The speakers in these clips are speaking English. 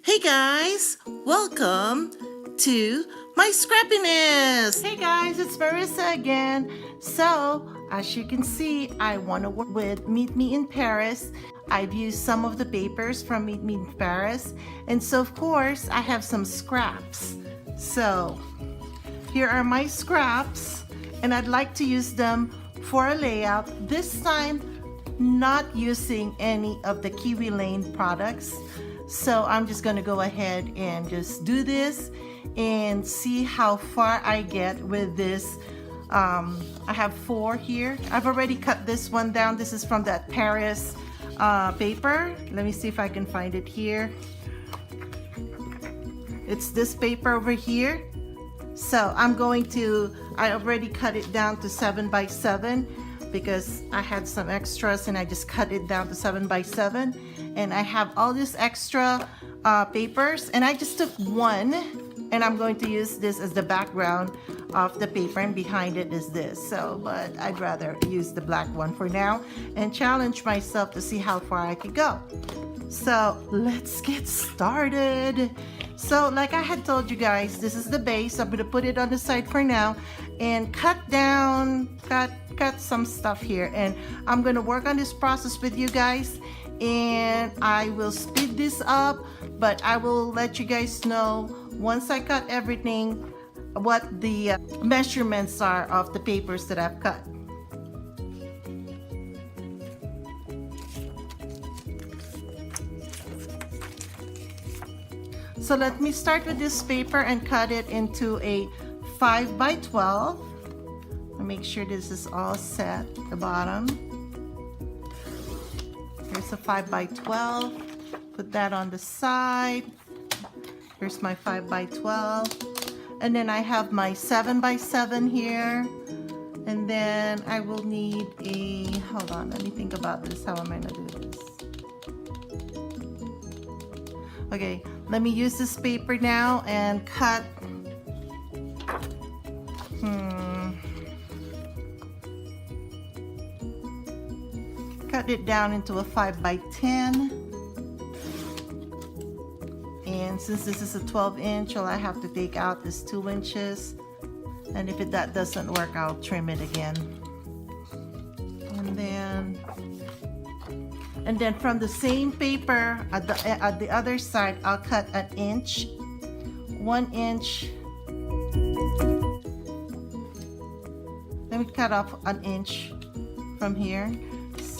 Hey guys, welcome to my scrappiness. Hey guys, it's Marissa again. So, as you can see, I want to work with Meet Me in Paris. I've used some of the papers from Meet Me in Paris, and so of course, I have some scraps. So, here are my scraps, and I'd like to use them for a layout. This time, not using any of the Kiwi Lane products. So I'm just going to go ahead and just do this and see how far I get with this. I have 4 here. I've already cut this one down. This is from that Paris paper. Let me see if I can find it here. It's this paper over here. So I already cut it down to 7 by 7 because I had some extras and I just cut it down to 7 by 7. And I have all these extra papers, and I just took one, and I'm going to use this as the background of the paper, and behind it is this. So, but I'd rather use the black one for now and challenge myself to see how far I could go. So let's get started. So like I had told you guys, this is the base. I'm gonna put it on the side for now and cut some stuff here, and I'm gonna work on this process with you guys. And I will speed this up, but I will let you guys know once I cut everything what the measurements are of the papers that I've cut. So let me start with this paper and cut it into a 5 by 12. I'll make sure this is all set at the bottom. Here's a 5 by 12. Put that on the side. Here's my 5 by 12. And then I have my 7 by 7 here. And then I will need a, hold on, let me think about this. How am I gonna do this? Okay, let me use this paper now and cut. Cut it down into a 5 by 10. And since this is a 12-inch, all I have to take out is 2 inches. And if that doesn't work, I'll trim it again. And then from the same paper at the other side, I'll cut an inch, 1 inch. Let me cut off an inch from here.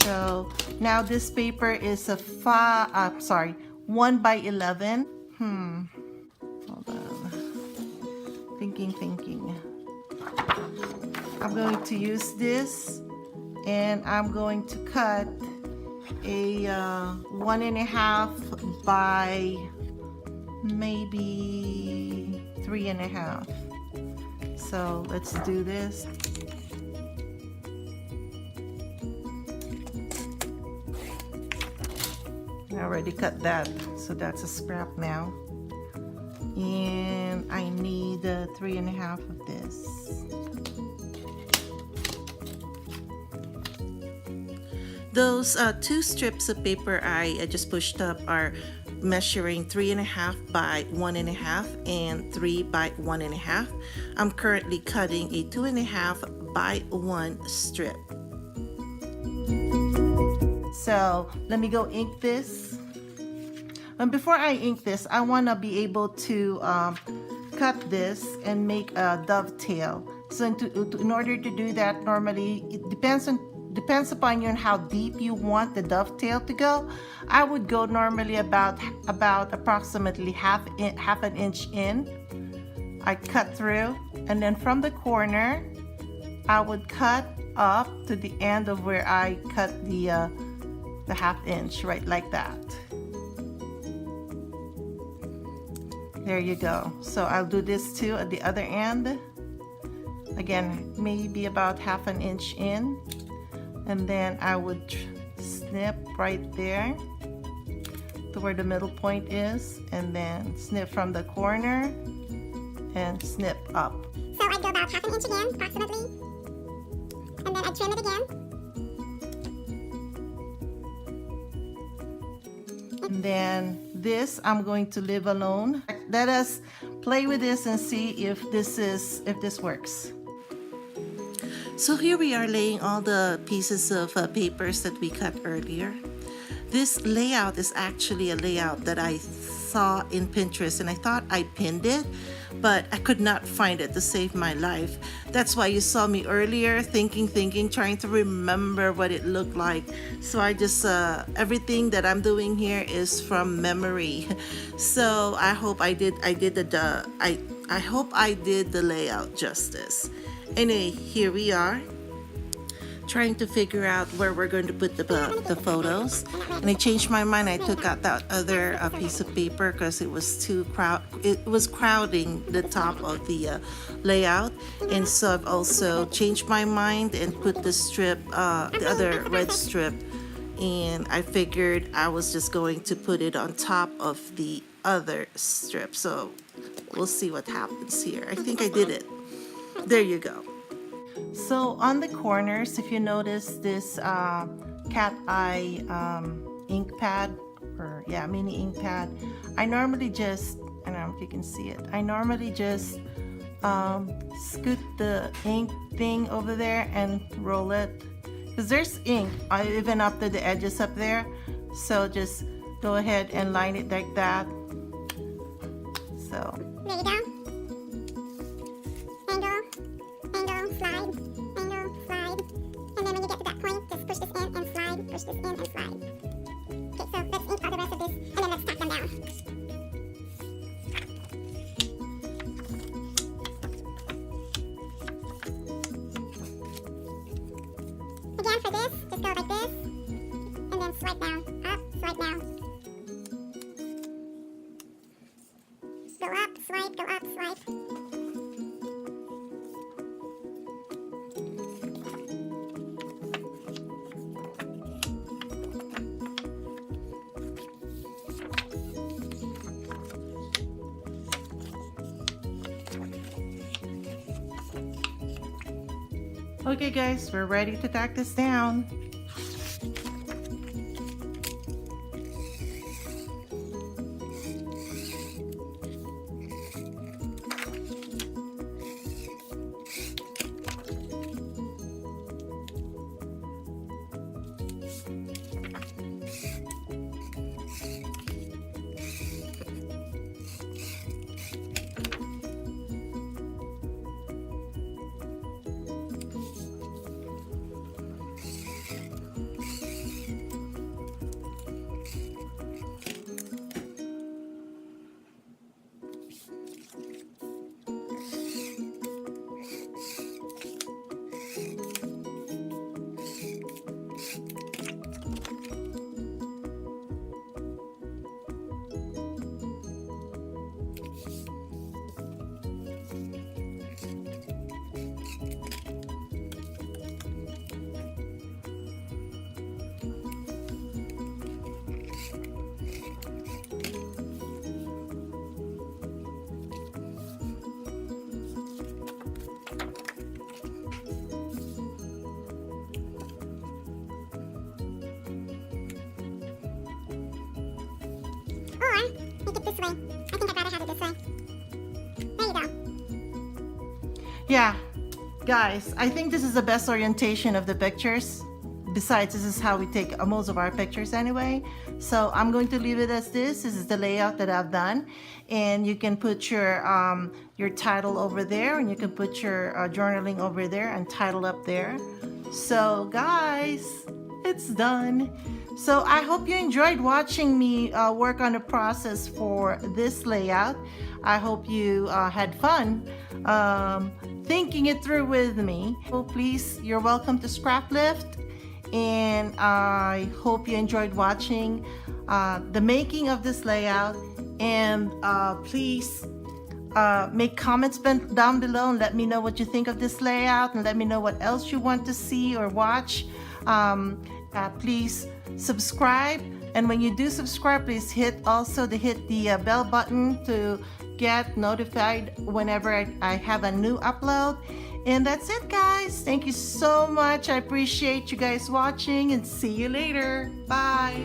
So now this paper is a 1 by 11. Hold on. Thinking. I'm going to use this, and I'm going to cut a 1.5 by maybe 3.5. So let's do this. I already cut that, so that's a scrap now. And I need 3.5 of this. Those 2 strips of paper I just pushed up are measuring 3.5 by 1.5 and 3 by 1.5. I'm currently cutting a 2.5 by 1 strip. So let me go ink this. And before I ink this, I want to be able to cut this and make a dovetail. So in order to do that, normally it depends upon you and how deep you want the dovetail to go. I would go normally about approximately half an inch in. I cut through, and then from the corner, I would cut up to the end of where I cut the 1/2 inch, right like that. There you go. So I'll do this too at the other end. Again, maybe about 1/2 inch in. And then I would snip right there to where the middle point is, and then snip from the corner and snip up. So I'd go about 1/2 inch again, approximately. And then I'd trim it again. And then this I'm going to leave alone. Let us play with this and see if this works. So here we are laying all the pieces of papers that we cut earlier. This layout is actually a layout that I saw in Pinterest, and I thought I pinned it, but I could not find it to save my life. That's why you saw me earlier thinking, trying to remember what it looked like. So I just, everything that I'm doing here is from memory. So I hope I did the layout justice. Anyway, here we are, trying to figure out where we're going to put the photos. And I changed my mind. I took out that other piece of paper because it was crowding the top of the layout. And so I've also changed my mind and put the strip, the other red strip. And I figured I was just going to put it on top of the other strip. So we'll see what happens here. I think I did it. There you go. So on the corners, if you notice this cat eye ink pad, or yeah, mini ink pad, I normally just, I don't know if you can see it, I normally just scoot the ink thing over there and roll it, because there's ink even up to the edges up there. So just go ahead and line it like that. So There you go. Angle, slide, angle, slide. And then when you get to that point, just push this in and slide, push this in and slide. Okay, so let's ink all the rest of this, and then let's stack them down. Again, for this, just go like this, and then swipe down, up, swipe down. Go up, swipe, go up, swipe. okay guys, we're ready to tack this down. Or make it this way. I think I'd rather have it this way. There you go. Yeah, guys, I think this is the best orientation of the pictures. Besides, this is how we take most of our pictures anyway. So I'm going to leave it as this. This is the layout that I've done. And you can put your title over there, and you can put your journaling over there and title up there. So guys, it's done. So I hope you enjoyed watching me work on the process for this layout. I hope you had fun thinking it through with me. So please, you're welcome to Scraplift, and I hope you enjoyed watching the making of this layout. And please make comments down below and let me know what you think of this layout, and let me know what else you want to see or watch. Please subscribe, and when you do subscribe, please hit the bell button to get notified whenever I have a new upload. And that's it, guys. Thank you so much. I appreciate you guys watching, and see you later. Bye.